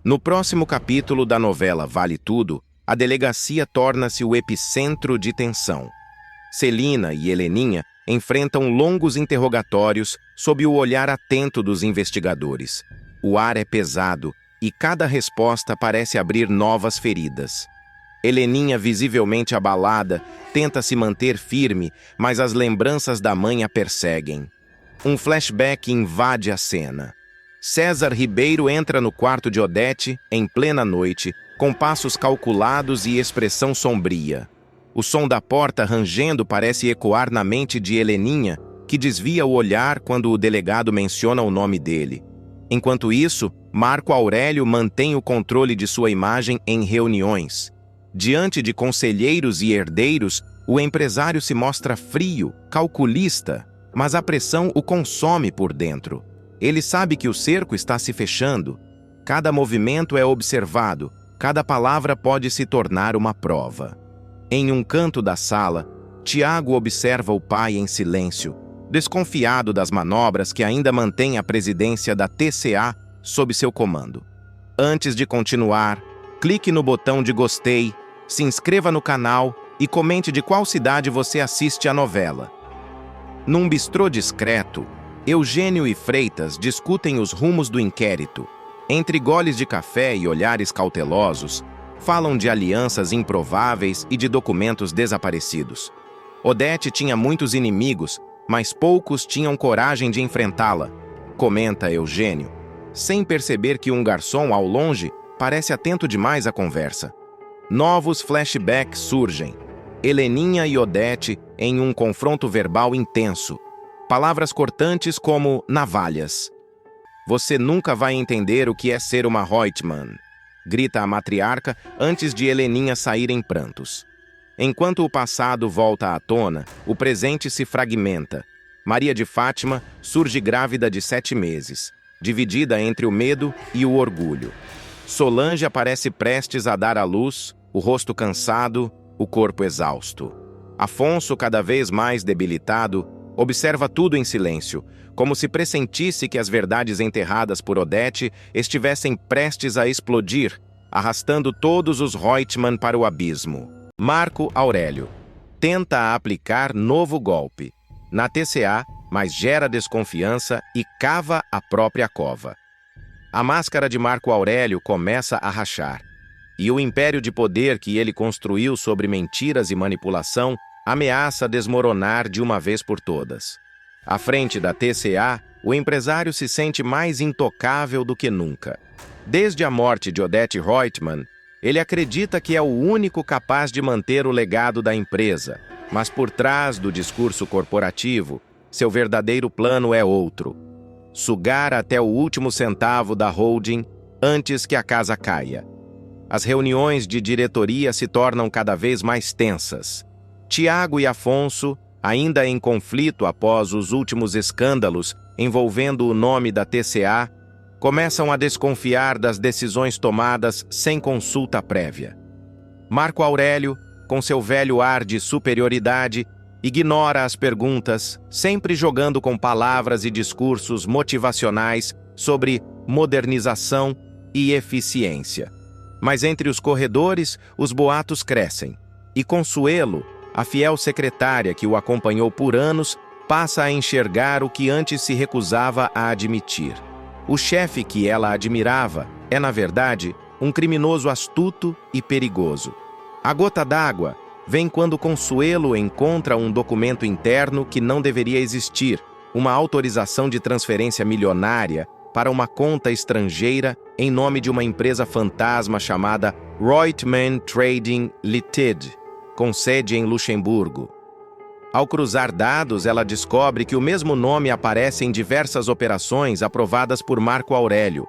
No próximo capítulo da novela Vale Tudo, a delegacia torna-se o epicentro de tensão. Celina e Heleninha enfrentam longos interrogatórios sob o olhar atento dos investigadores. O ar é pesado e cada resposta parece abrir novas feridas. Heleninha, visivelmente abalada, tenta se manter firme, mas as lembranças da mãe a perseguem. Um flashback invade a cena. César Ribeiro entra no quarto de Odete, em plena noite, com passos calculados e expressão sombria. O som da porta rangendo parece ecoar na mente de Heleninha, que desvia o olhar quando o delegado menciona o nome dele. Enquanto isso, Marco Aurélio mantém o controle de sua imagem em reuniões. Diante de conselheiros e herdeiros, o empresário se mostra frio, calculista, mas a pressão o consome por dentro. Ele sabe que o cerco está se fechando. Cada movimento é observado, cada palavra pode se tornar uma prova. Em um canto da sala, Tiago observa o pai em silêncio, desconfiado das manobras que ainda mantêm a presidência da TCA sob seu comando. Antes de continuar, clique no botão de gostei, se inscreva no canal e comente de qual cidade você assiste a novela. Num bistrô discreto, Eugênio e Freitas discutem os rumos do inquérito. Entre goles de café e olhares cautelosos, falam de alianças improváveis e de documentos desaparecidos. Odete tinha muitos inimigos, mas poucos tinham coragem de enfrentá-la, comenta Eugênio, sem perceber que um garçom ao longe parece atento demais à conversa. Novos flashbacks surgem. Heleninha e Odete em um confronto verbal intenso. Palavras cortantes como navalhas. Você nunca vai entender o que é ser uma Reutemann, grita a matriarca antes de Heleninha sair em prantos. Enquanto o passado volta à tona, o presente se fragmenta. Maria de Fátima surge grávida de 7 meses, dividida entre o medo e o orgulho. Solange aparece prestes a dar à luz, o rosto cansado, o corpo exausto. Afonso, cada vez mais debilitado, observa tudo em silêncio, como se pressentisse que as verdades enterradas por Odete estivessem prestes a explodir, arrastando todos os Reutemann para o abismo. Marco Aurélio tenta aplicar novo golpe na TCA, mas gera desconfiança e cava a própria cova. A máscara de Marco Aurélio começa a rachar, e o império de poder que ele construiu sobre mentiras e manipulação ameaça desmoronar de uma vez por todas. À frente da TCA, o empresário se sente mais intocável do que nunca. Desde a morte de Odete Reutemann, ele acredita que é o único capaz de manter o legado da empresa, mas por trás do discurso corporativo, seu verdadeiro plano é outro: sugar até o último centavo da holding antes que a casa caia. As reuniões de diretoria se tornam cada vez mais tensas. Tiago e Afonso, ainda em conflito após os últimos escândalos envolvendo o nome da TCA, começam a desconfiar das decisões tomadas sem consulta prévia. Marco Aurélio, com seu velho ar de superioridade, ignora as perguntas, sempre jogando com palavras e discursos motivacionais sobre modernização e eficiência. Mas entre os corredores, os boatos crescem, e Consuelo, a fiel secretária que o acompanhou por anos, passa a enxergar o que antes se recusava a admitir. O chefe que ela admirava é, na verdade, um criminoso astuto e perigoso. A gota d'água vem quando Consuelo encontra um documento interno que não deveria existir, uma autorização de transferência milionária para uma conta estrangeira em nome de uma empresa fantasma chamada Reutemann Trading Ltd, com sede em Luxemburgo. Ao cruzar dados, ela descobre que o mesmo nome aparece em diversas operações aprovadas por Marco Aurélio.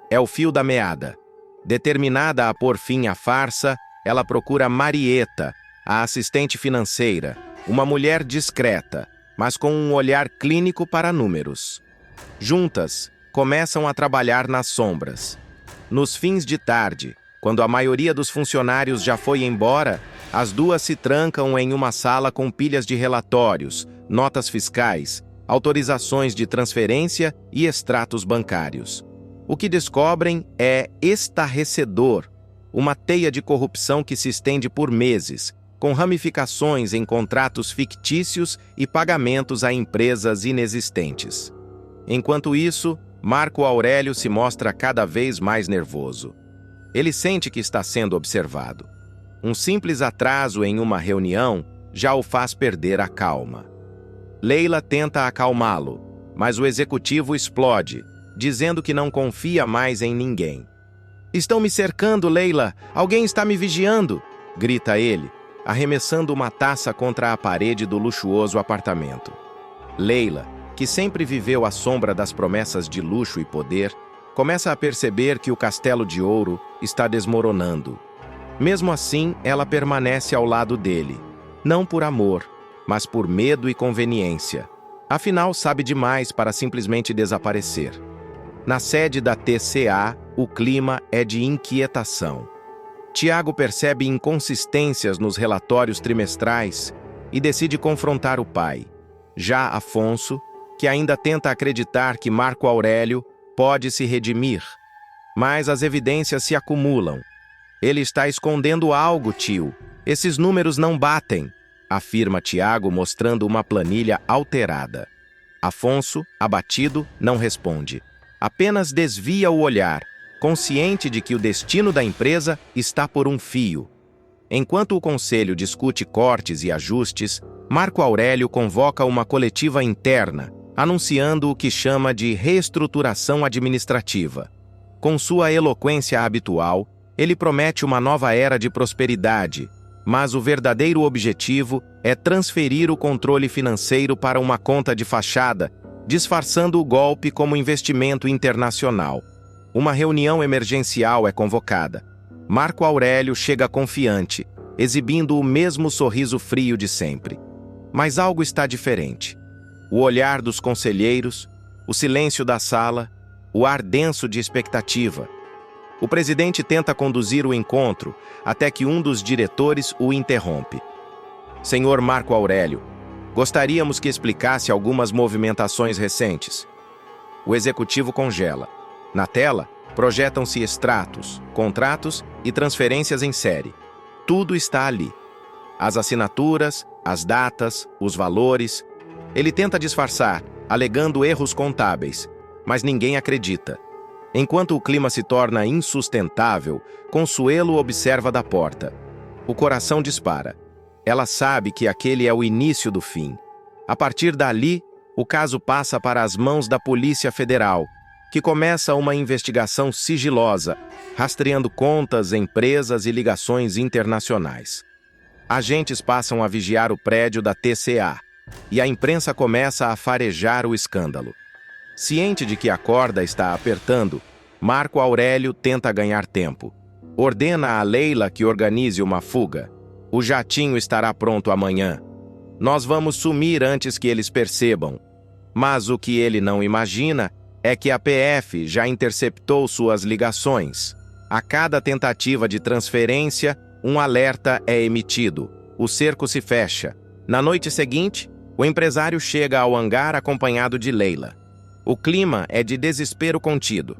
É o fio da meada. Determinada a pôr fim à farsa, ela procura Marieta, a assistente financeira, uma mulher discreta, mas com um olhar clínico para números. Juntas, começam a trabalhar nas sombras. Nos fins de tarde, quando a maioria dos funcionários já foi embora, as duas se trancam em uma sala com pilhas de relatórios, notas fiscais, autorizações de transferência e extratos bancários. O que descobrem é estarrecedor, uma teia de corrupção que se estende por meses, com ramificações em contratos fictícios e pagamentos a empresas inexistentes. Enquanto isso, Marco Aurélio se mostra cada vez mais nervoso. Ele sente que está sendo observado. Um simples atraso em uma reunião já o faz perder a calma. Leila tenta acalmá-lo, mas o executivo explode, dizendo que não confia mais em ninguém. "Estão me cercando, Leila! Alguém está me vigiando!" grita ele, arremessando uma taça contra a parede do luxuoso apartamento. Leila, que sempre viveu à sombra das promessas de luxo e poder, começa a perceber que o castelo de ouro está desmoronando. Mesmo assim, ela permanece ao lado dele, não por amor, mas por medo e conveniência. Afinal, sabe demais para simplesmente desaparecer. Na sede da TCA, o clima é de inquietação. Tiago percebe inconsistências nos relatórios trimestrais e decide confrontar o pai. Já Afonso, que ainda tenta acreditar que Marco Aurélio pode se redimir. Mas as evidências se acumulam. "Ele está escondendo algo, tio. Esses números não batem", afirma Tiago, mostrando uma planilha alterada. Afonso, abatido, não responde. Apenas desvia o olhar, consciente de que o destino da empresa está por um fio. Enquanto o conselho discute cortes e ajustes, Marco Aurélio convoca uma coletiva interna, anunciando o que chama de reestruturação administrativa. Com sua eloquência habitual, ele promete uma nova era de prosperidade, mas o verdadeiro objetivo é transferir o controle financeiro para uma conta de fachada, disfarçando o golpe como investimento internacional. Uma reunião emergencial é convocada. Marco Aurélio chega confiante, exibindo o mesmo sorriso frio de sempre. Mas algo está diferente. O olhar dos conselheiros, o silêncio da sala, o ar denso de expectativa. O presidente tenta conduzir o encontro, até que um dos diretores o interrompe. "Senhor Marco Aurélio, gostaríamos que explicasse algumas movimentações recentes." O executivo congela. Na tela, projetam-se extratos, contratos e transferências em série. Tudo está ali. As assinaturas, as datas, os valores. Ele tenta disfarçar, alegando erros contábeis, mas ninguém acredita. Enquanto o clima se torna insustentável, Consuelo observa da porta. O coração dispara. Ela sabe que aquele é o início do fim. A partir dali, o caso passa para as mãos da Polícia Federal, que começa uma investigação sigilosa, rastreando contas, empresas e ligações internacionais. Agentes passam a vigiar o prédio da TCA, e a imprensa começa a farejar o escândalo. Ciente de que a corda está apertando, Marco Aurélio tenta ganhar tempo. Ordena a Leila que organize uma fuga. "O jatinho estará pronto amanhã. Nós vamos sumir antes que eles percebam." Mas o que ele não imagina é que a PF já interceptou suas ligações. A cada tentativa de transferência, um alerta é emitido. O cerco se fecha. Na noite seguinte, o empresário chega ao hangar acompanhado de Leila. O clima é de desespero contido.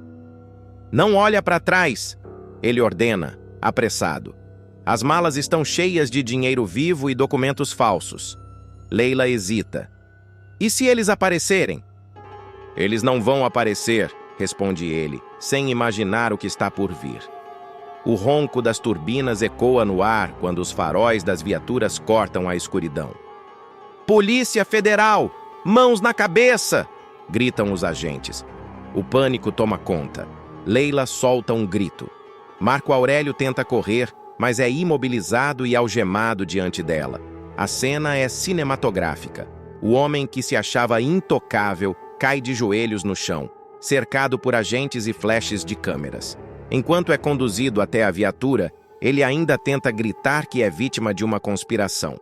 "Não olha para trás!" ele ordena, apressado. As malas estão cheias de dinheiro vivo e documentos falsos. Leila hesita. "E se eles aparecerem?" "Eles não vão aparecer", responde ele, sem imaginar o que está por vir. O ronco das turbinas ecoa no ar quando os faróis das viaturas cortam a escuridão. "Polícia Federal! Mãos na cabeça!" gritam os agentes. O pânico toma conta. Leila solta um grito. Marco Aurélio tenta correr, mas é imobilizado e algemado diante dela. A cena é cinematográfica. O homem que se achava intocável cai de joelhos no chão, cercado por agentes e flashes de câmeras. Enquanto é conduzido até a viatura, ele ainda tenta gritar que é vítima de uma conspiração.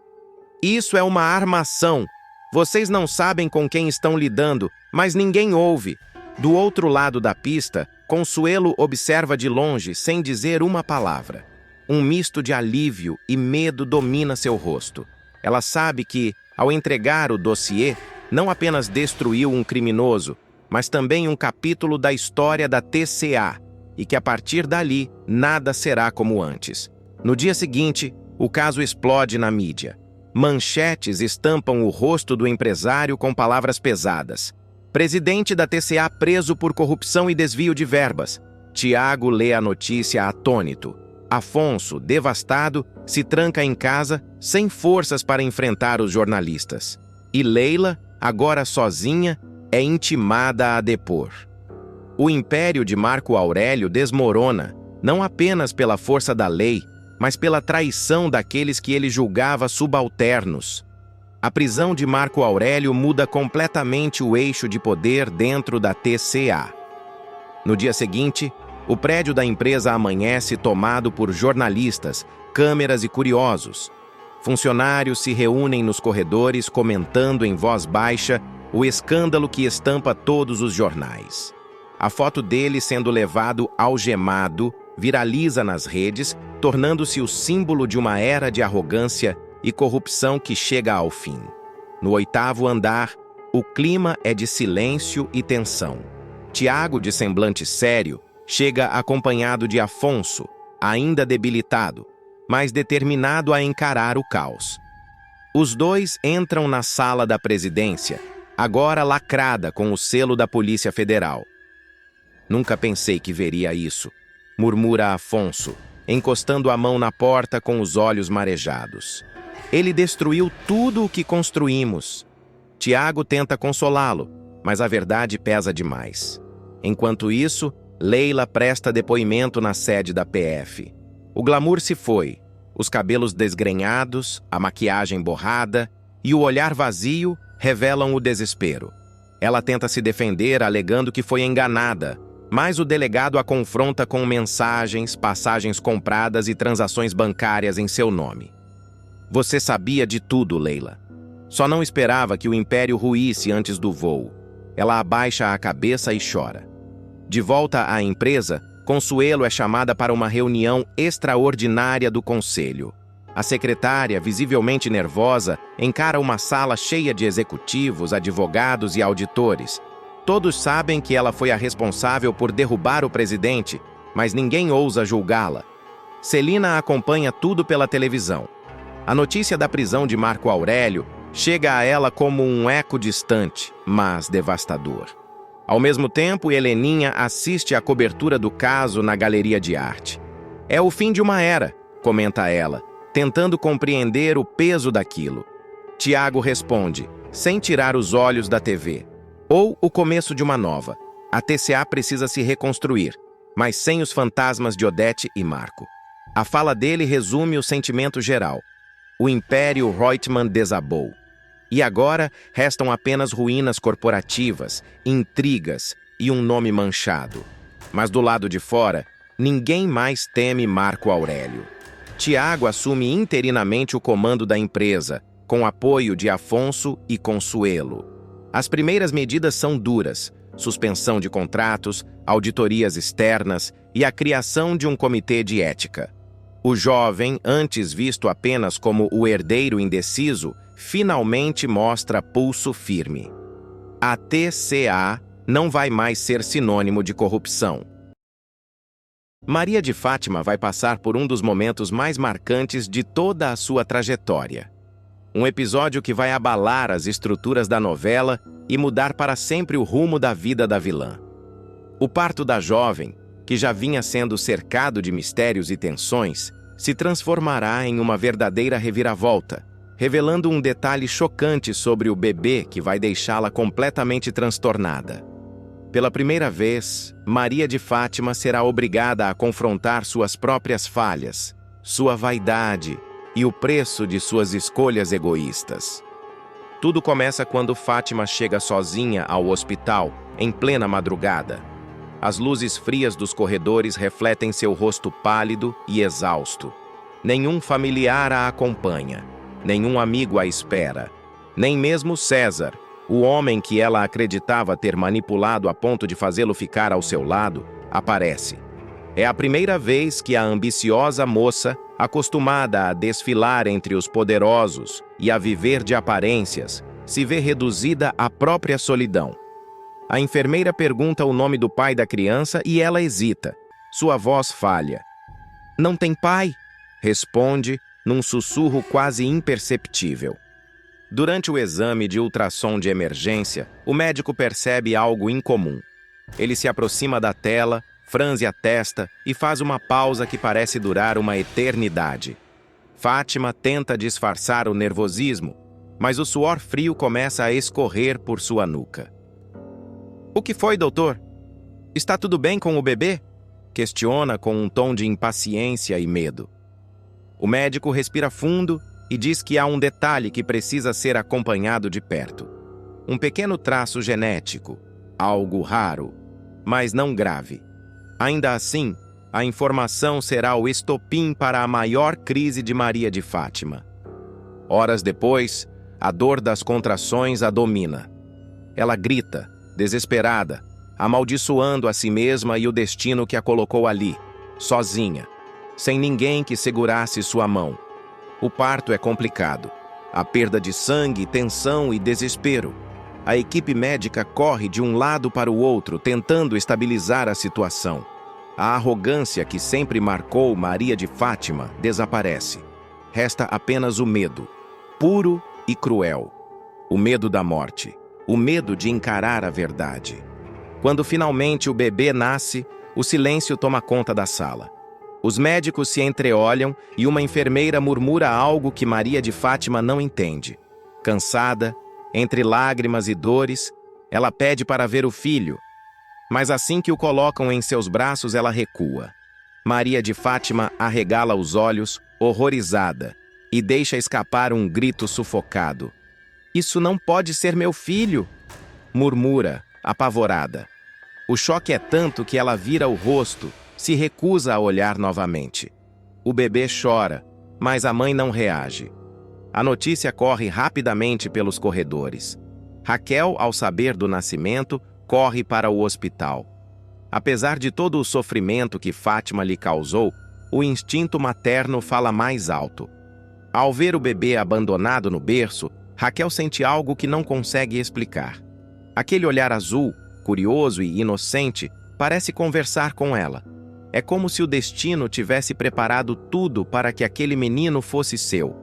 "Isso é uma armação! Vocês não sabem com quem estão lidando, mas ninguém ouve." Do outro lado da pista, Consuelo observa de longe, sem dizer uma palavra. Um misto de alívio e medo domina seu rosto. Ela sabe que, ao entregar o dossiê, não apenas destruiu um criminoso, mas também um capítulo da história da TCA, e que a partir dali nada será como antes. No dia seguinte, o caso explode na mídia. Manchetes estampam o rosto do empresário com palavras pesadas. Presidente da TCA preso por corrupção e desvio de verbas. Tiago lê a notícia atônito. Afonso, devastado, se tranca em casa, sem forças para enfrentar os jornalistas. E Leila, agora sozinha, é intimada a depor. O império de Marco Aurélio desmorona, não apenas pela força da lei, mas pela traição daqueles que ele julgava subalternos. A prisão de Marco Aurélio muda completamente o eixo de poder dentro da TCA. No dia seguinte, o prédio da empresa amanhece tomado por jornalistas, câmeras e curiosos. Funcionários se reúnem nos corredores comentando em voz baixa o escândalo que estampa todos os jornais. A foto dele sendo levado algemado viraliza nas redes, tornando-se o símbolo de uma era de arrogância e corrupção que chega ao fim. No 8º andar, o clima é de silêncio e tensão. Tiago, de semblante sério, chega acompanhado de Afonso, ainda debilitado, mas determinado a encarar o caos. Os dois entram na sala da presidência, agora lacrada com o selo da Polícia Federal. Nunca pensei que veria isso, murmura Afonso, encostando a mão na porta com os olhos marejados. Ele destruiu tudo o que construímos. Tiago tenta consolá-lo, mas a verdade pesa demais. Enquanto isso, Leila presta depoimento na sede da PF. O glamour se foi, os cabelos desgrenhados, a maquiagem borrada e o olhar vazio revelam o desespero. Ela tenta se defender alegando que foi enganada, mas o delegado a confronta com mensagens, passagens compradas e transações bancárias em seu nome. Você sabia de tudo, Leila. Só não esperava que o império ruísse antes do voo. Ela abaixa a cabeça e chora. De volta à empresa, Consuelo é chamada para uma reunião extraordinária do conselho. A secretária, visivelmente nervosa, encara uma sala cheia de executivos, advogados e auditores. Todos sabem que ela foi a responsável por derrubar o presidente, mas ninguém ousa julgá-la. Celina acompanha tudo pela televisão. A notícia da prisão de Marco Aurélio chega a ela como um eco distante, mas devastador. Ao mesmo tempo, Heleninha assiste à cobertura do caso na galeria de arte. É o fim de uma era, comenta ela, tentando compreender o peso daquilo. Tiago responde, sem tirar os olhos da TV. Ou o começo de uma nova. A TCA precisa se reconstruir, mas sem os fantasmas de Odete e Marco. A fala dele resume o sentimento geral. O Império Reutemann desabou. E agora restam apenas ruínas corporativas, intrigas e um nome manchado. Mas do lado de fora, ninguém mais teme Marco Aurélio. Tiago assume interinamente o comando da empresa, com apoio de Afonso e Consuelo. As primeiras medidas são duras: suspensão de contratos, auditorias externas e a criação de um comitê de ética. O jovem, antes visto apenas como o herdeiro indeciso, finalmente mostra pulso firme. A TCA não vai mais ser sinônimo de corrupção. Maria de Fátima vai passar por um dos momentos mais marcantes de toda a sua trajetória. Um episódio que vai abalar as estruturas da novela e mudar para sempre o rumo da vida da vilã. O parto da jovem, que já vinha sendo cercado de mistérios e tensões, se transformará em uma verdadeira reviravolta, revelando um detalhe chocante sobre o bebê que vai deixá-la completamente transtornada. Pela primeira vez, Maria de Fátima será obrigada a confrontar suas próprias falhas, sua vaidade e o preço de suas escolhas egoístas. Tudo começa quando Fátima chega sozinha ao hospital, em plena madrugada. As luzes frias dos corredores refletem seu rosto pálido e exausto. Nenhum familiar a acompanha, nenhum amigo a espera, nem mesmo César, o homem que ela acreditava ter manipulado a ponto de fazê-lo ficar ao seu lado, aparece. É a primeira vez que a ambiciosa moça, acostumada a desfilar entre os poderosos e a viver de aparências, se vê reduzida à própria solidão. A enfermeira pergunta o nome do pai da criança e ela hesita. Sua voz falha. Não tem pai? Responde num sussurro quase imperceptível. Durante o exame de ultrassom de emergência, o médico percebe algo incomum. Ele se aproxima da tela, franze a testa e faz uma pausa que parece durar uma eternidade. Fátima tenta disfarçar o nervosismo, mas o suor frio começa a escorrer por sua nuca. O que foi, doutor? Está tudo bem com o bebê? Questiona com um tom de impaciência e medo. O médico respira fundo e diz que há um detalhe que precisa ser acompanhado de perto. Um pequeno traço genético, algo raro, mas não grave. Ainda assim, a informação será o estopim para a maior crise de Maria de Fátima. Horas depois, a dor das contrações a domina. Ela grita, desesperada, amaldiçoando a si mesma e o destino que a colocou ali, sozinha, sem ninguém que segurasse sua mão. O parto é complicado. Há perda de sangue, tensão e desespero. A equipe médica corre de um lado para o outro, tentando estabilizar a situação. A arrogância que sempre marcou Maria de Fátima desaparece. Resta apenas o medo, puro e cruel. O medo da morte. O medo de encarar a verdade. Quando finalmente o bebê nasce, o silêncio toma conta da sala. Os médicos se entreolham e uma enfermeira murmura algo que Maria de Fátima não entende. Cansada, entre lágrimas e dores, ela pede para ver o filho, mas assim que o colocam em seus braços, ela recua. Maria de Fátima arregala os olhos, horrorizada, e deixa escapar um grito sufocado. "Isso não pode ser meu filho!" murmura, apavorada. O choque é tanto que ela vira o rosto, se recusa a olhar novamente. O bebê chora, mas a mãe não reage. A notícia corre rapidamente pelos corredores. Raquel, ao saber do nascimento, corre para o hospital. Apesar de todo o sofrimento que Fátima lhe causou, o instinto materno fala mais alto. Ao ver o bebê abandonado no berço, Raquel sente algo que não consegue explicar. Aquele olhar azul, curioso e inocente, parece conversar com ela. É como se o destino tivesse preparado tudo para que aquele menino fosse seu.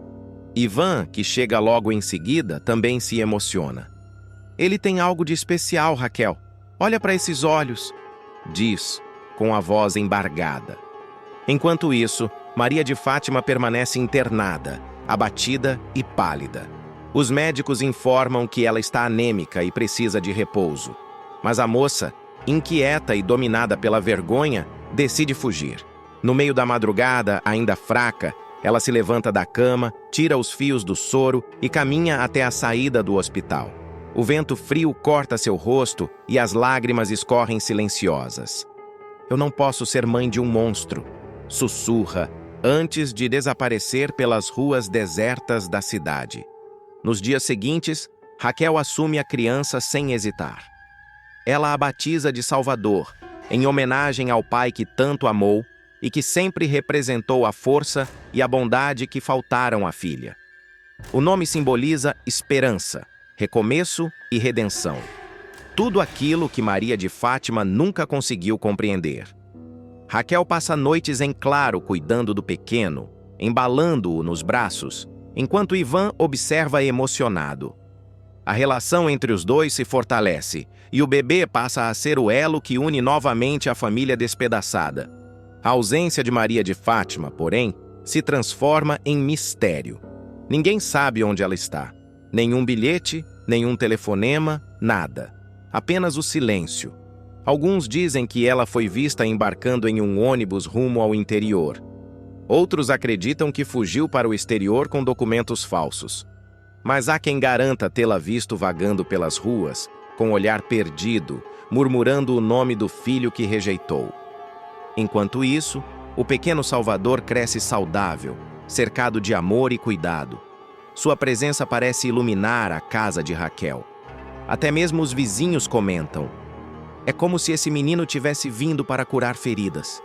Ivan, que chega logo em seguida, também se emociona. "Ele tem algo de especial, Raquel. Olha para esses olhos", diz, com a voz embargada. Enquanto isso, Maria de Fátima permanece internada, abatida e pálida. Os médicos informam que ela está anêmica e precisa de repouso. Mas a moça, inquieta e dominada pela vergonha, decide fugir. No meio da madrugada, ainda fraca, ela se levanta da cama, tira os fios do soro e caminha até a saída do hospital. O vento frio corta seu rosto e as lágrimas escorrem silenciosas. "Eu não posso ser mãe de um monstro", sussurra, antes de desaparecer pelas ruas desertas da cidade. Nos dias seguintes, Raquel assume a criança sem hesitar. Ela a batiza de Salvador, em homenagem ao pai que tanto amou e que sempre representou a força e a bondade que faltaram à filha. O nome simboliza esperança, recomeço e redenção. Tudo aquilo que Maria de Fátima nunca conseguiu compreender. Raquel passa noites em claro cuidando do pequeno, embalando-o nos braços, enquanto Ivan observa emocionado. A relação entre os dois se fortalece e o bebê passa a ser o elo que une novamente a família despedaçada. A ausência de Maria de Fátima, porém, se transforma em mistério. Ninguém sabe onde ela está. Nenhum bilhete, nenhum telefonema, nada. Apenas o silêncio. Alguns dizem que ela foi vista embarcando em um ônibus rumo ao interior. Outros acreditam que fugiu para o exterior com documentos falsos. Mas há quem garanta tê-la visto vagando pelas ruas, com olhar perdido, murmurando o nome do filho que rejeitou. Enquanto isso, o pequeno Salvador cresce saudável, cercado de amor e cuidado. Sua presença parece iluminar a casa de Raquel. Até mesmo os vizinhos comentam. É como se esse menino tivesse vindo para curar feridas.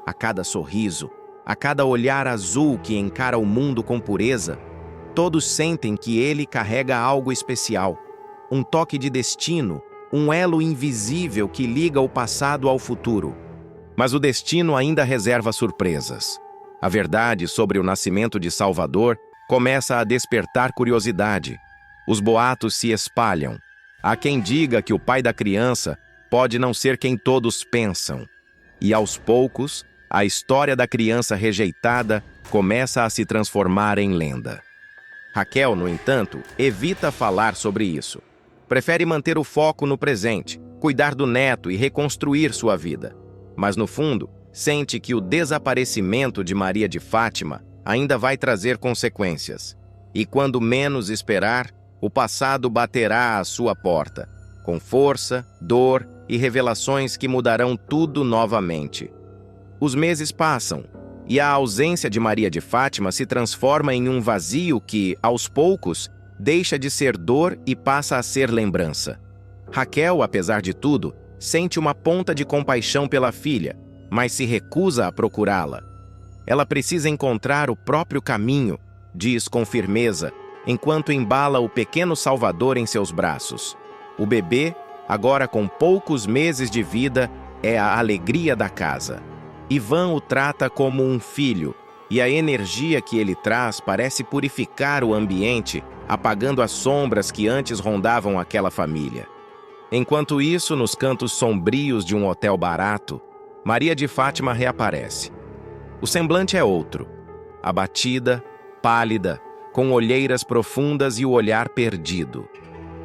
A cada sorriso, a cada olhar azul que encara o mundo com pureza, todos sentem que ele carrega algo especial, um toque de destino um elo invisível que liga o passado ao futuro. Mas o destino ainda reserva surpresas. A verdade sobre o nascimento de Salvador começa a despertar curiosidade. Os boatos se espalham. Há quem diga que o pai da criança pode não ser quem todos pensam. E aos poucos, a história da criança rejeitada começa a se transformar em lenda. Raquel, no entanto, evita falar sobre isso. Prefere manter o foco no presente, cuidar do neto e reconstruir sua vida. Mas, no fundo, sente que o desaparecimento de Maria de Fátima ainda vai trazer consequências. E quando menos esperar, o passado baterá à sua porta, com força, dor e revelações que mudarão tudo novamente. Os meses passam, e a ausência de Maria de Fátima se transforma em um vazio que, aos poucos, deixa de ser dor e passa a ser lembrança. Raquel, apesar de tudo, sente uma ponta de compaixão pela filha, mas se recusa a procurá-la. Ela precisa encontrar o próprio caminho, diz com firmeza, enquanto embala o pequeno Salvador em seus braços. O bebê, agora com poucos meses de vida, é a alegria da casa. Ivan o trata como um filho, e a energia que ele traz parece purificar o ambiente, apagando as sombras que antes rondavam aquela família. Enquanto isso, nos cantos sombrios de um hotel barato, Maria de Fátima reaparece. O semblante é outro, abatida, pálida, com olheiras profundas e o olhar perdido.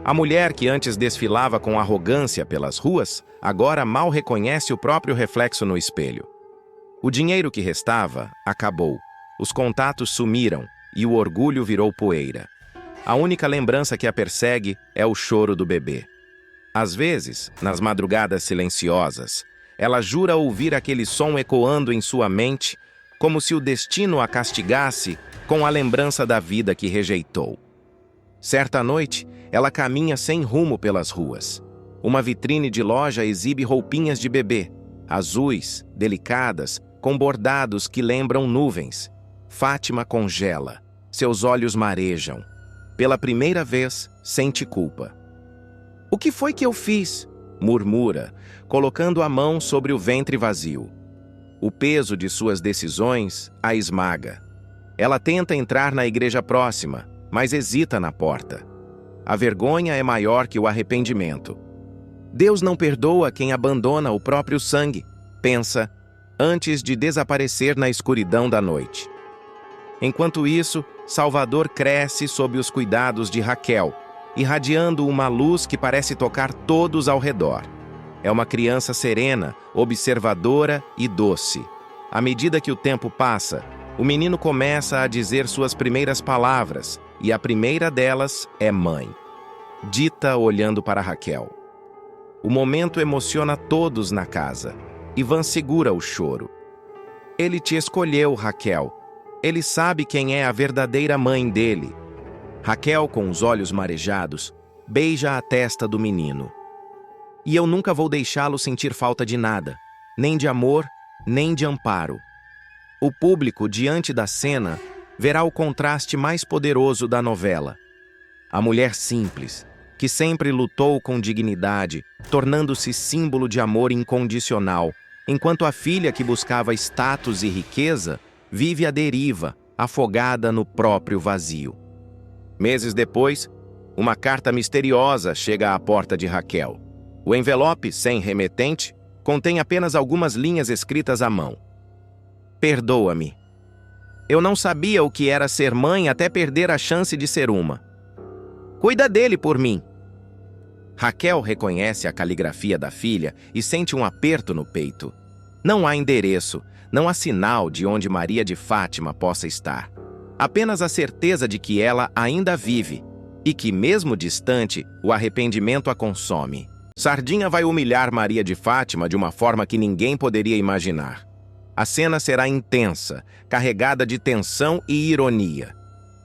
A mulher que antes desfilava com arrogância pelas ruas, agora mal reconhece o próprio reflexo no espelho. O dinheiro que restava acabou, os contatos sumiram e o orgulho virou poeira. A única lembrança que a persegue é o choro do bebê. Às vezes, nas madrugadas silenciosas, ela jura ouvir aquele som ecoando em sua mente, como se o destino a castigasse com a lembrança da vida que rejeitou. Certa noite, ela caminha sem rumo pelas ruas. Uma vitrine de loja exibe roupinhas de bebê, azuis, delicadas, com bordados que lembram nuvens. Fátima congela, seus olhos marejam. Pela primeira vez, sente culpa. "O que foi que eu fiz?" murmura, colocando a mão sobre o ventre vazio. O peso de suas decisões a esmaga. Ela tenta entrar na igreja próxima, mas hesita na porta. A vergonha é maior que o arrependimento. Deus não perdoa quem abandona o próprio sangue, pensa, antes de desaparecer na escuridão da noite. Enquanto isso, Salvador cresce sob os cuidados de Raquel, irradiando uma luz que parece tocar todos ao redor. É uma criança serena, observadora e doce. À medida que o tempo passa, o menino começa a dizer suas primeiras palavras, e a primeira delas é mãe. Dita olhando para Raquel. O momento emociona todos na casa. Ivan segura o choro. Ele te escolheu, Raquel. Ele sabe quem é a verdadeira mãe dele. Raquel, com os olhos marejados, beija a testa do menino. E eu nunca vou deixá-lo sentir falta de nada, nem de amor, nem de amparo. O público, diante da cena, verá o contraste mais poderoso da novela. A mulher simples, que sempre lutou com dignidade, tornando-se símbolo de amor incondicional, enquanto a filha que buscava status e riqueza vive à deriva, afogada no próprio vazio. Meses depois, uma carta misteriosa chega à porta de Raquel. O envelope, sem remetente, contém apenas algumas linhas escritas à mão. Perdoa-me. Eu não sabia o que era ser mãe até perder a chance de ser uma. Cuida dele por mim. Raquel reconhece a caligrafia da filha e sente um aperto no peito. Não há endereço, não há sinal de onde Maria de Fátima possa estar. Apenas a certeza de que ela ainda vive e que, mesmo distante, o arrependimento a consome. Sardinha vai humilhar Maria de Fátima de uma forma que ninguém poderia imaginar. A cena será intensa, carregada de tensão e ironia.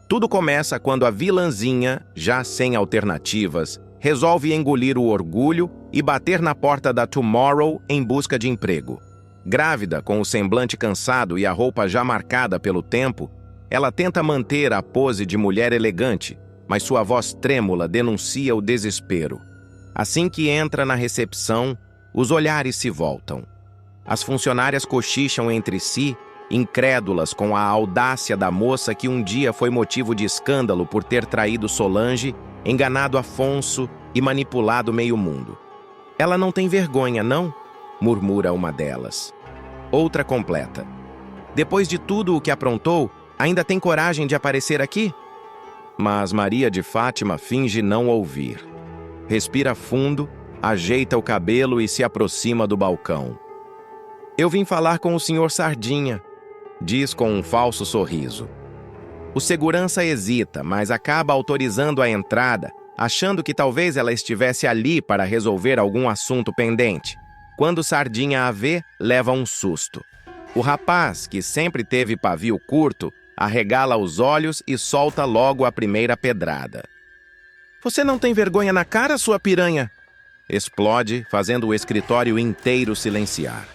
Tudo começa quando a vilãzinha, já sem alternativas, resolve engolir o orgulho e bater na porta da Tomorrow em busca de emprego. Grávida, com o semblante cansado e a roupa já marcada pelo tempo, ela tenta manter a pose de mulher elegante, mas sua voz trêmula denuncia o desespero. Assim que entra na recepção, os olhares se voltam. As funcionárias cochicham entre si, incrédulas com a audácia da moça que um dia foi motivo de escândalo por ter traído Solange, enganado Afonso e manipulado meio mundo. Ela não tem vergonha, não? Murmura uma delas. Outra completa. Depois de tudo o que aprontou, ainda tem coragem de aparecer aqui? Mas Maria de Fátima finge não ouvir. Respira fundo, ajeita o cabelo e se aproxima do balcão. Eu vim falar com o senhor Sardinha, diz com um falso sorriso. O segurança hesita, mas acaba autorizando a entrada, achando que talvez ela estivesse ali para resolver algum assunto pendente. Quando Sardinha a vê, leva um susto. O rapaz, que sempre teve pavio curto, arregala os olhos e solta logo a primeira pedrada. Você não tem vergonha na cara, sua piranha? Explode, fazendo o escritório inteiro silenciar.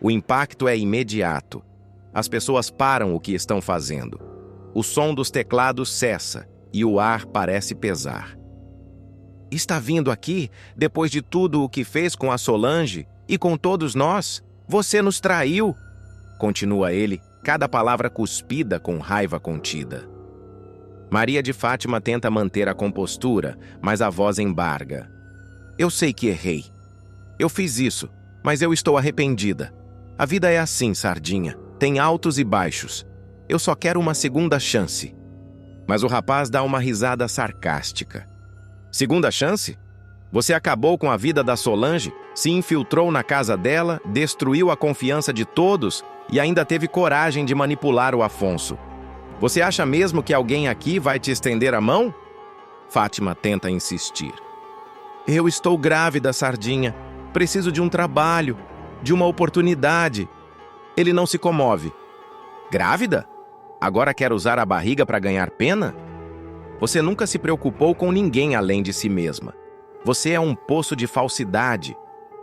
O impacto é imediato. As pessoas param o que estão fazendo. O som dos teclados cessa e o ar parece pesar. Está vindo aqui, depois de tudo o que fez com a Solange e com todos nós? Você nos traiu! Continua ele, cada palavra cuspida com raiva contida. Maria de Fátima tenta manter a compostura, mas a voz embarga. Eu sei que errei. Eu fiz isso, mas eu estou arrependida. A vida é assim, Sardinha. Tem altos e baixos. Eu só quero uma segunda chance. Mas o rapaz dá uma risada sarcástica. Segunda chance? Você acabou com a vida da Solange, se infiltrou na casa dela, destruiu a confiança de todos e ainda teve coragem de manipular o Afonso. Você acha mesmo que alguém aqui vai te estender a mão? Fátima tenta insistir. Eu estou grávida, Sardinha. Preciso de um trabalho, de uma oportunidade. Ele não se comove. Grávida? Agora quer usar a barriga para ganhar pena? Você nunca se preocupou com ninguém além de si mesma. Você é um poço de falsidade.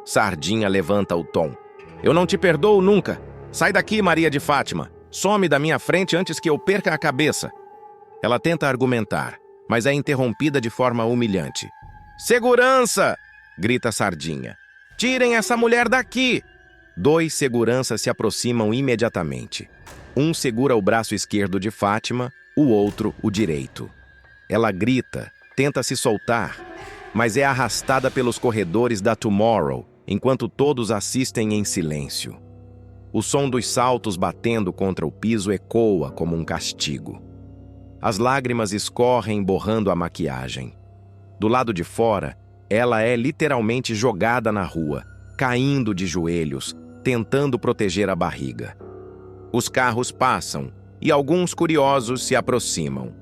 Sardinha levanta o tom. Eu não te perdoo nunca. Sai daqui, Maria de Fátima. Some da minha frente antes que eu perca a cabeça. Ela tenta argumentar, mas é interrompida de forma humilhante. Segurança! Grita Sardinha. Tirem essa mulher daqui! 2 seguranças se aproximam imediatamente. Um segura o braço esquerdo de Fátima, o outro o direito. Ela grita, tenta se soltar, mas é arrastada pelos corredores da Tomorrow, enquanto todos assistem em silêncio. O som dos saltos batendo contra o piso ecoa como um castigo. As lágrimas escorrem borrando a maquiagem. Do lado de fora, ela é literalmente jogada na rua, caindo de joelhos, tentando proteger a barriga. Os carros passam e alguns curiosos se aproximam.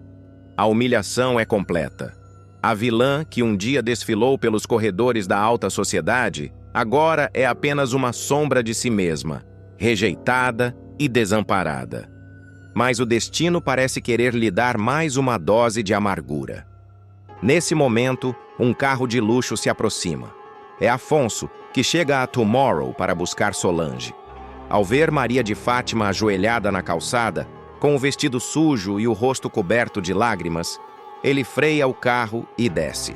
A humilhação é completa. A vilã, que um dia desfilou pelos corredores da alta sociedade, agora é apenas uma sombra de si mesma, rejeitada e desamparada. Mas o destino parece querer lhe dar mais uma dose de amargura. Nesse momento, um carro de luxo se aproxima. É Afonso, que chega a Tomorrow para buscar Solange. Ao ver Maria de Fátima ajoelhada na calçada, com o vestido sujo e o rosto coberto de lágrimas, ele freia o carro e desce.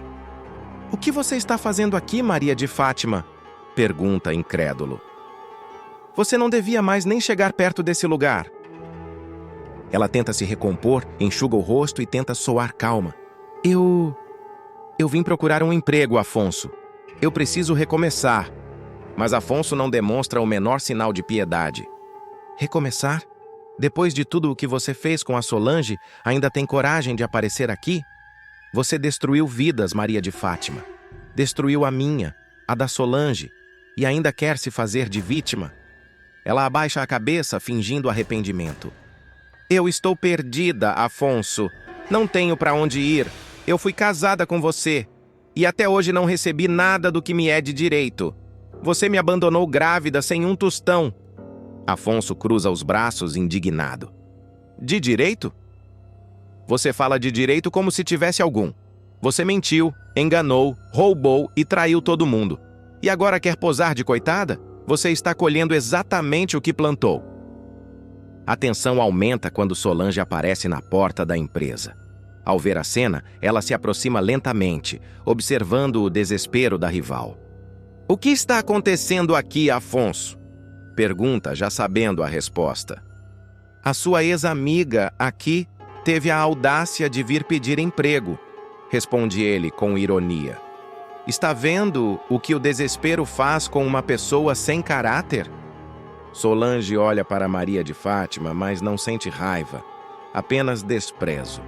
O que você está fazendo aqui, Maria de Fátima? Pergunta incrédulo. Você não devia mais nem chegar perto desse lugar. Ela tenta se recompor, enxuga o rosto e tenta soar calma. Eu vim procurar um emprego, Afonso. Eu preciso recomeçar. Mas Afonso não demonstra o menor sinal de piedade. Recomeçar? Depois de tudo o que você fez com a Solange, ainda tem coragem de aparecer aqui? Você destruiu vidas, Maria de Fátima. Destruiu a minha, a da Solange, e ainda quer se fazer de vítima? Ela abaixa a cabeça, fingindo arrependimento. Eu estou perdida, Afonso. Não tenho para onde ir. Eu fui casada com você. E até hoje não recebi nada do que me é de direito. Você me abandonou grávida sem um tostão. Afonso cruza os braços, indignado. De direito? Você fala de direito como se tivesse algum. Você mentiu, enganou, roubou e traiu todo mundo. E agora quer posar de coitada? Você está colhendo exatamente o que plantou. A tensão aumenta quando Solange aparece na porta da empresa. Ao ver a cena, ela se aproxima lentamente, observando o desespero da rival. "O que está acontecendo aqui, Afonso?" pergunta, já sabendo a resposta. "A sua ex-amiga aqui teve a audácia de vir pedir emprego", responde ele com ironia. "Está vendo o que o desespero faz com uma pessoa sem caráter?" Solange olha para Maria de Fátima, mas não sente raiva, apenas desprezo.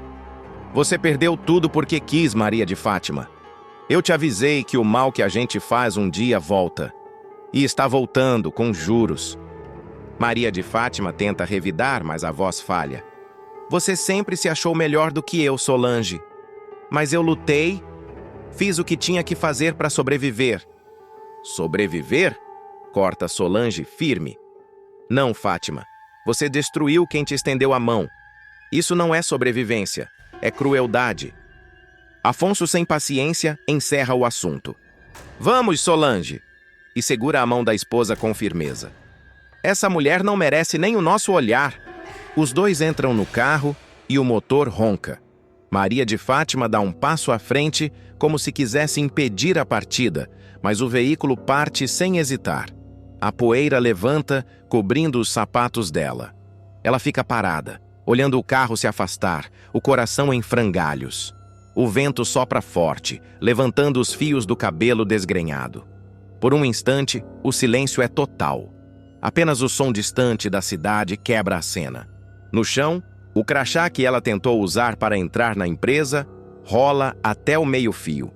"Você perdeu tudo porque quis, Maria de Fátima. Eu te avisei que o mal que a gente faz um dia volta. E está voltando, com juros." Maria de Fátima tenta revidar, mas a voz falha. "Você sempre se achou melhor do que eu, Solange. Mas eu lutei, fiz o que tinha que fazer para sobreviver." "Sobreviver?" corta Solange firme. "Não, Fátima. Você destruiu quem te estendeu a mão. Isso não é sobrevivência, é crueldade." Afonso, sem paciência, encerra o assunto. "Vamos, Solange!" e segura a mão da esposa com firmeza. "Essa mulher não merece nem o nosso olhar." Os dois entram no carro e o motor ronca. Maria de Fátima dá um passo à frente, como se quisesse impedir a partida, mas o veículo parte sem hesitar. A poeira levanta, cobrindo os sapatos dela. Ela fica parada, olhando o carro se afastar, o coração em frangalhos. O vento sopra forte, levantando os fios do cabelo desgrenhado. Por um instante, o silêncio é total. Apenas o som distante da cidade quebra a cena. No chão, o crachá que ela tentou usar para entrar na empresa rola até o meio-fio.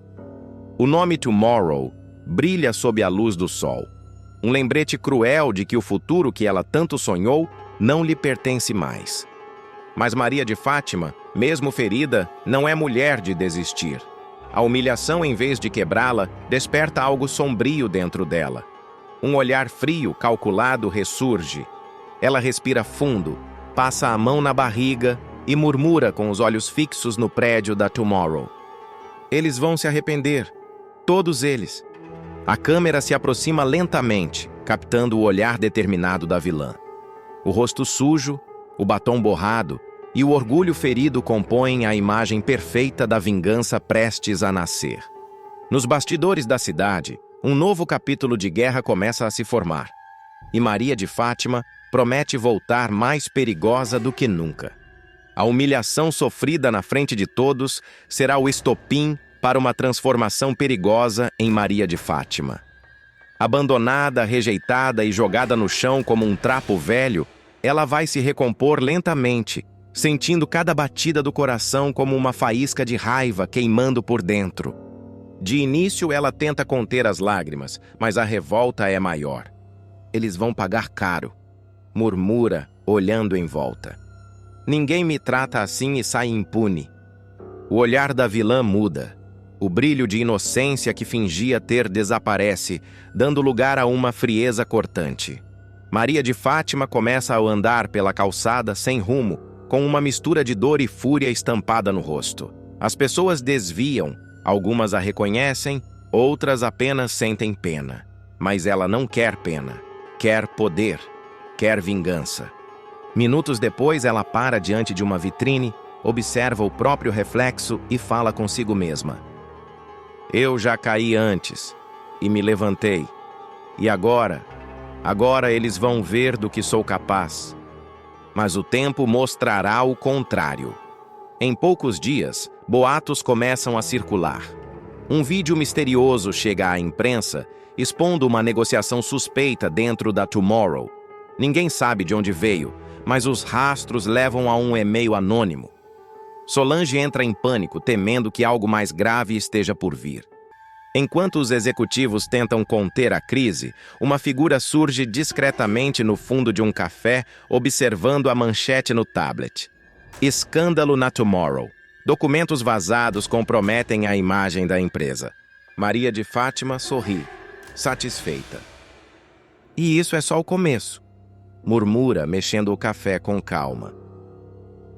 O nome Tomorrow brilha sob a luz do sol. Um lembrete cruel de que o futuro que ela tanto sonhou não lhe pertence mais. Mas Maria de Fátima, mesmo ferida, não é mulher de desistir. A humilhação, em vez de quebrá-la, desperta algo sombrio dentro dela. Um olhar frio, calculado, ressurge. Ela respira fundo, passa a mão na barriga e murmura com os olhos fixos no prédio da Tomorrow. "Eles vão se arrepender. Todos eles." A câmera se aproxima lentamente, captando o olhar determinado da vilã. O rosto sujo, o batom borrado e o orgulho ferido compõem a imagem perfeita da vingança prestes a nascer. Nos bastidores da cidade, um novo capítulo de guerra começa a se formar. E Maria de Fátima promete voltar mais perigosa do que nunca. A humilhação sofrida na frente de todos será o estopim para uma transformação perigosa em Maria de Fátima. Abandonada, rejeitada e jogada no chão como um trapo velho, ela vai se recompor lentamente, sentindo cada batida do coração como uma faísca de raiva queimando por dentro. De início, ela tenta conter as lágrimas, mas a revolta é maior. "Eles vão pagar caro", murmura, olhando em volta. "Ninguém me trata assim e sai impune." O olhar da vilã muda. O brilho de inocência que fingia ter desaparece, dando lugar a uma frieza cortante. Maria de Fátima começa a andar pela calçada sem rumo, com uma mistura de dor e fúria estampada no rosto. As pessoas desviam, algumas a reconhecem, outras apenas sentem pena. Mas ela não quer pena, quer poder, quer vingança. Minutos depois, ela para diante de uma vitrine, observa o próprio reflexo e fala consigo mesma. "Eu já caí antes e me levantei. E agora eles vão ver do que sou capaz. Mas o tempo mostrará o contrário." Em poucos dias, boatos começam a circular. Um vídeo misterioso chega à imprensa, expondo uma negociação suspeita dentro da Tomorrow. Ninguém sabe de onde veio, mas os rastros levam a um e-mail anônimo. Solange entra em pânico, temendo que algo mais grave esteja por vir. Enquanto os executivos tentam conter a crise, uma figura surge discretamente no fundo de um café, observando a manchete no tablet. "Escândalo na Tomorrow. Documentos vazados comprometem a imagem da empresa." Maria de Fátima sorri, satisfeita. "E isso é só o começo", murmura, mexendo o café com calma.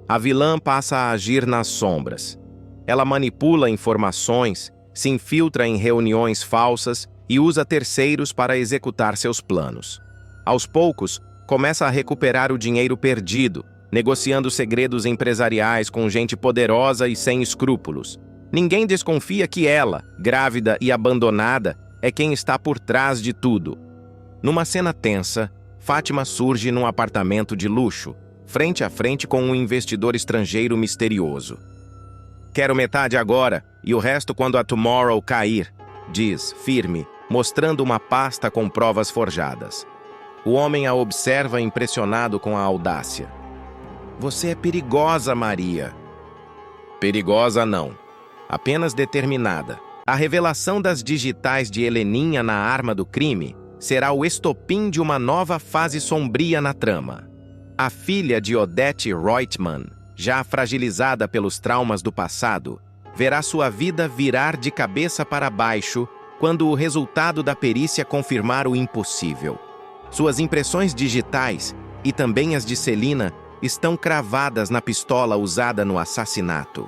A vilã passa a agir nas sombras. Ela manipula informações, se infiltra em reuniões falsas e usa terceiros para executar seus planos. Aos poucos, começa a recuperar o dinheiro perdido, negociando segredos empresariais com gente poderosa e sem escrúpulos. Ninguém desconfia que ela, grávida e abandonada, é quem está por trás de tudo. Numa cena tensa, Fátima surge num apartamento de luxo, frente a frente com um investidor estrangeiro misterioso. "Quero metade agora e o resto quando a Tomorrow cair", diz, firme, mostrando uma pasta com provas forjadas. O homem a observa impressionado com a audácia. "Você é perigosa, Maria." "Perigosa não, apenas determinada. A revelação das digitais de Heleninha na arma do crime será o estopim de uma nova fase sombria na trama. A filha de Odette Reutemann, já fragilizada pelos traumas do passado, verá sua vida virar de cabeça para baixo quando o resultado da perícia confirmar o impossível. Suas impressões digitais, e também as de Celina, estão cravadas na pistola usada no assassinato.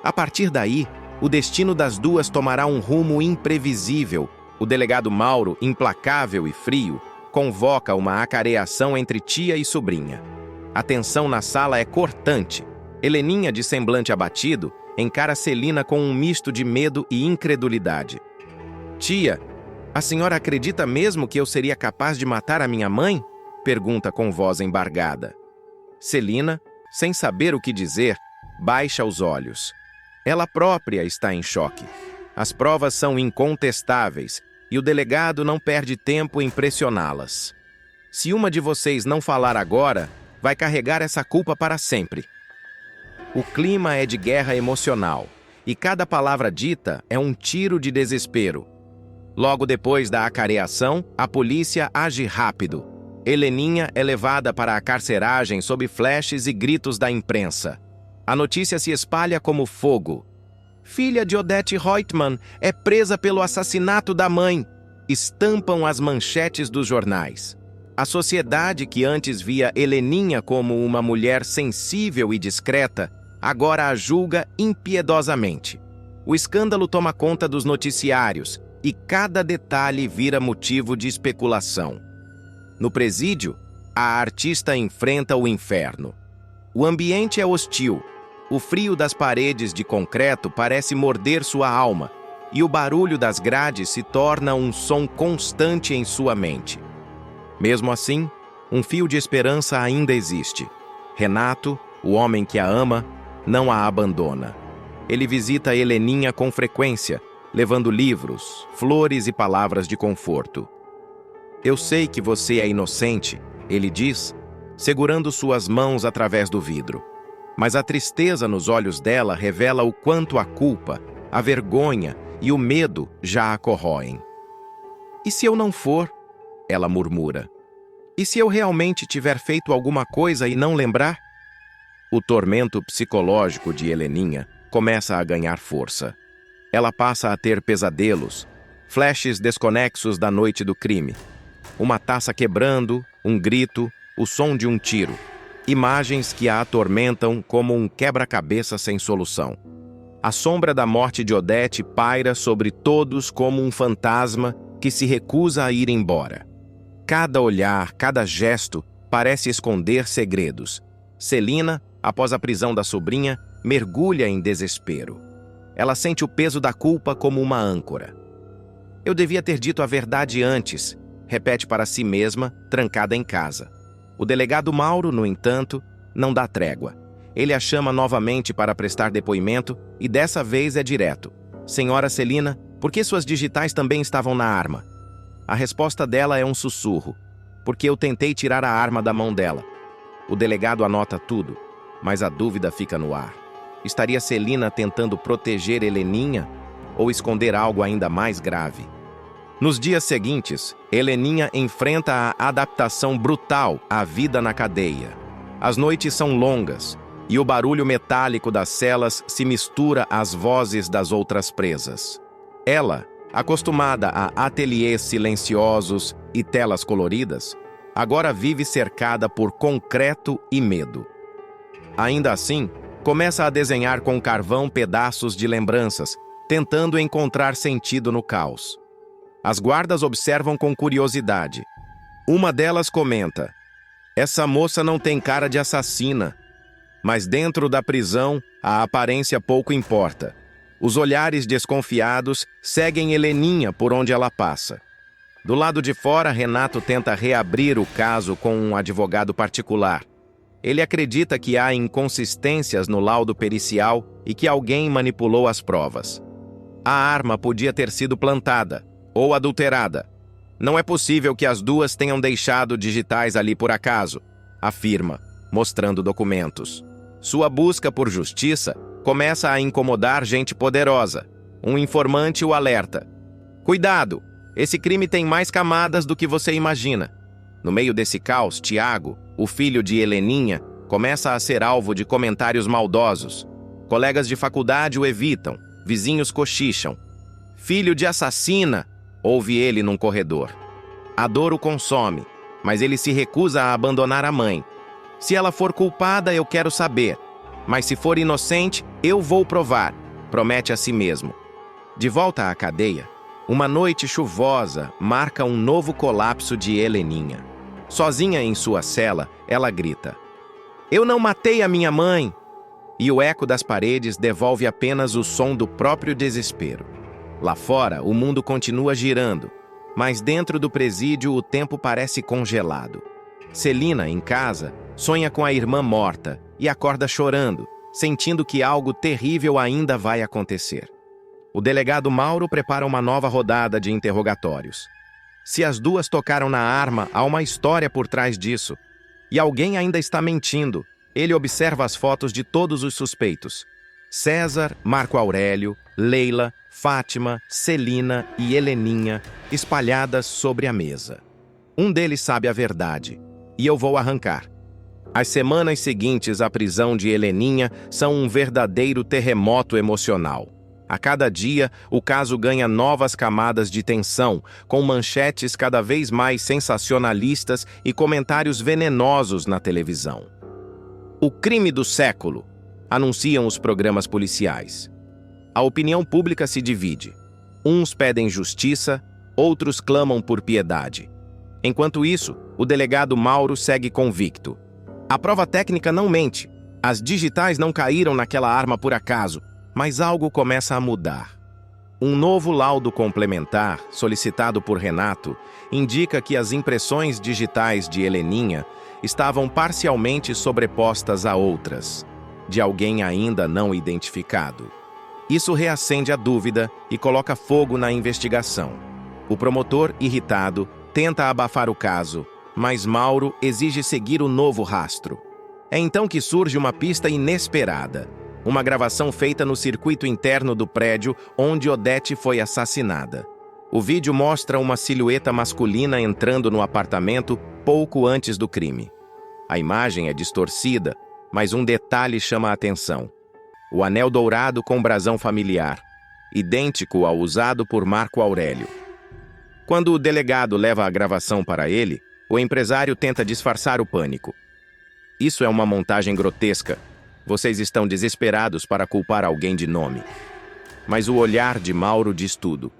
A partir daí, o destino das duas tomará um rumo imprevisível. O delegado Mauro, implacável e frio, convoca uma acareação entre tia e sobrinha. A tensão na sala é cortante. Heleninha, de semblante abatido, encara Celina com um misto de medo e incredulidade. "Tia, a senhora acredita mesmo que eu seria capaz de matar a minha mãe?" pergunta com voz embargada. Celina, sem saber o que dizer, baixa os olhos. Ela própria está em choque. As provas são incontestáveis e o delegado não perde tempo em pressioná-las. "Se uma de vocês não falar agora, vai carregar essa culpa para sempre." O clima é de guerra emocional e cada palavra dita é um tiro de desespero. Logo depois da acareação, a polícia age rápido. Heleninha é levada para a carceragem sob flashes e gritos da imprensa. A notícia se espalha como fogo. "Filha de Odette Reutemann é presa pelo assassinato da mãe", estampam as manchetes dos jornais. A sociedade, que antes via Heleninha como uma mulher sensível e discreta, agora a julga impiedosamente. O escândalo toma conta dos noticiários e cada detalhe vira motivo de especulação. No presídio, a artista enfrenta o inferno. O ambiente é hostil. O frio das paredes de concreto parece morder sua alma, e o barulho das grades se torna um som constante em sua mente. Mesmo assim, um fio de esperança ainda existe. Renato, o homem que a ama, não a abandona. Ele visita Heleninha com frequência, levando livros, flores e palavras de conforto. "Eu sei que você é inocente", ele diz, segurando suas mãos através do vidro. Mas a tristeza nos olhos dela revela o quanto a culpa, a vergonha e o medo já a corroem. "E se eu não for?" ela murmura. "E se eu realmente tiver feito alguma coisa e não lembrar?" O tormento psicológico de Heleninha começa a ganhar força. Ela passa a ter pesadelos, flashes desconexos da noite do crime. Uma taça quebrando, um grito, o som de um tiro. Imagens que a atormentam como um quebra-cabeça sem solução. A sombra da morte de Odette paira sobre todos como um fantasma que se recusa a ir embora. Cada olhar, cada gesto parece esconder segredos. Celina, após a prisão da sobrinha, mergulha em desespero. Ela sente o peso da culpa como uma âncora. "Eu devia ter dito a verdade antes", repete para si mesma, trancada em casa. O delegado Mauro, no entanto, não dá trégua. Ele a chama novamente para prestar depoimento e dessa vez é direto. "Senhora Celina, por que suas digitais também estavam na arma?" A resposta dela é um sussurro. "Porque eu tentei tirar a arma da mão dela." O delegado anota tudo, mas a dúvida fica no ar. Estaria Celina tentando proteger Heleninha ou esconder algo ainda mais grave? Nos dias seguintes, Heleninha enfrenta a adaptação brutal à vida na cadeia. As noites são longas e o barulho metálico das celas se mistura às vozes das outras presas. Ela, acostumada a ateliês silenciosos e telas coloridas, agora vive cercada por concreto e medo. Ainda assim, começa a desenhar com carvão pedaços de lembranças, tentando encontrar sentido no caos. As guardas observam com curiosidade. Uma delas comenta: Essa moça não tem cara de assassina. Mas dentro da prisão, a aparência pouco importa. Os olhares desconfiados seguem Heleninha por onde ela passa. Do lado de fora, Renato tenta reabrir o caso com um advogado particular. Ele acredita que há inconsistências no laudo pericial e que alguém manipulou as provas. A arma podia ter sido plantada ou adulterada. Não é possível que as duas tenham deixado digitais ali por acaso, afirma, mostrando documentos. Sua busca por justiça começa a incomodar gente poderosa. Um informante o alerta. Cuidado! Esse crime tem mais camadas do que você imagina. No meio desse caos, Tiago, o filho de Heleninha, começa a ser alvo de comentários maldosos. Colegas de faculdade o evitam, vizinhos cochicham. Filho de assassina, ouve ele num corredor. A dor o consome, mas ele se recusa a abandonar a mãe. Se ela for culpada, eu quero saber. Mas se for inocente, eu vou provar, promete a si mesmo. De volta à cadeia, uma noite chuvosa marca um novo colapso de Heleninha. Sozinha em sua cela, ela grita: "Eu não matei a minha mãe!" E o eco das paredes devolve apenas o som do próprio desespero. Lá fora, o mundo continua girando, mas dentro do presídio o tempo parece congelado. Celina, em casa, sonha com a irmã morta e acorda chorando, sentindo que algo terrível ainda vai acontecer. O delegado Mauro prepara uma nova rodada de interrogatórios. Se as duas tocaram na arma, há uma história por trás disso. E alguém ainda está mentindo. Ele observa as fotos de todos os suspeitos. César, Marco Aurélio, Leila, Fátima, Celina e Heleninha, espalhadas sobre a mesa. Um deles sabe a verdade, e eu vou arrancar. As semanas seguintes à prisão de Heleninha são um verdadeiro terremoto emocional. A cada dia, o caso ganha novas camadas de tensão, com manchetes cada vez mais sensacionalistas e comentários venenosos na televisão. O crime do século, anunciam os programas policiais. A opinião pública se divide. Uns pedem justiça, outros clamam por piedade. Enquanto isso, o delegado Mauro segue convicto. A prova técnica não mente. As digitais não caíram naquela arma por acaso. Mas algo começa a mudar. Um novo laudo complementar, solicitado por Renato, indica que as impressões digitais de Heleninha estavam parcialmente sobrepostas a outras, de alguém ainda não identificado. Isso reacende a dúvida e coloca fogo na investigação. O promotor, irritado, tenta abafar o caso, mas Mauro exige seguir o novo rastro. É então que surge uma pista inesperada. Uma gravação feita no circuito interno do prédio onde Odete foi assassinada. O vídeo mostra uma silhueta masculina entrando no apartamento pouco antes do crime. A imagem é distorcida, mas um detalhe chama a atenção. O anel dourado com brasão familiar, idêntico ao usado por Marco Aurélio. Quando o delegado leva a gravação para ele, o empresário tenta disfarçar o pânico. Isso é uma montagem grotesca. Vocês estão desesperados para culpar alguém de nome. Mas o olhar de Mauro diz tudo.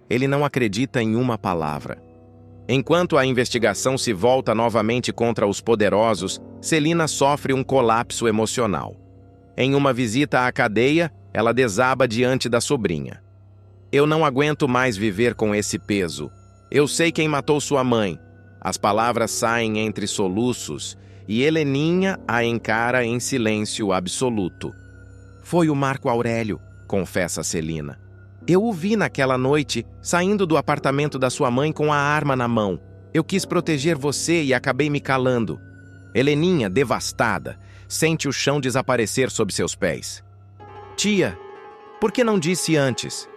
Ele não acredita em uma palavra. Enquanto a investigação se volta novamente contra os poderosos, Celina sofre um colapso emocional. Em uma visita à cadeia, ela desaba diante da sobrinha. "Eu não aguento mais viver com esse peso. Eu sei quem matou sua mãe." As palavras saem entre soluços e Heleninha a encara em silêncio absoluto. "Foi o Marco Aurélio", confessa Celina. "Eu o vi naquela noite, saindo do apartamento da sua mãe com a arma na mão. Eu quis proteger você e acabei me calando." Heleninha, devastada, sente o chão desaparecer sob seus pés. "Tia, por que não disse antes?"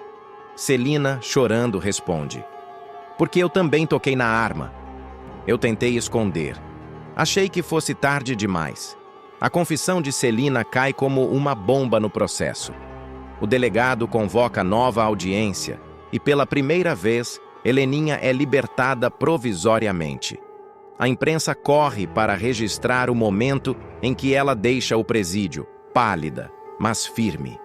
Celina, chorando, responde. "Porque eu também toquei na arma. Eu tentei esconder. Achei que fosse tarde demais." A confissão de Celina cai como uma bomba no processo. O delegado convoca nova audiência e, pela primeira vez, Heleninha é libertada provisoriamente. A imprensa corre para registrar o momento em que ela deixa o presídio, pálida, mas firme.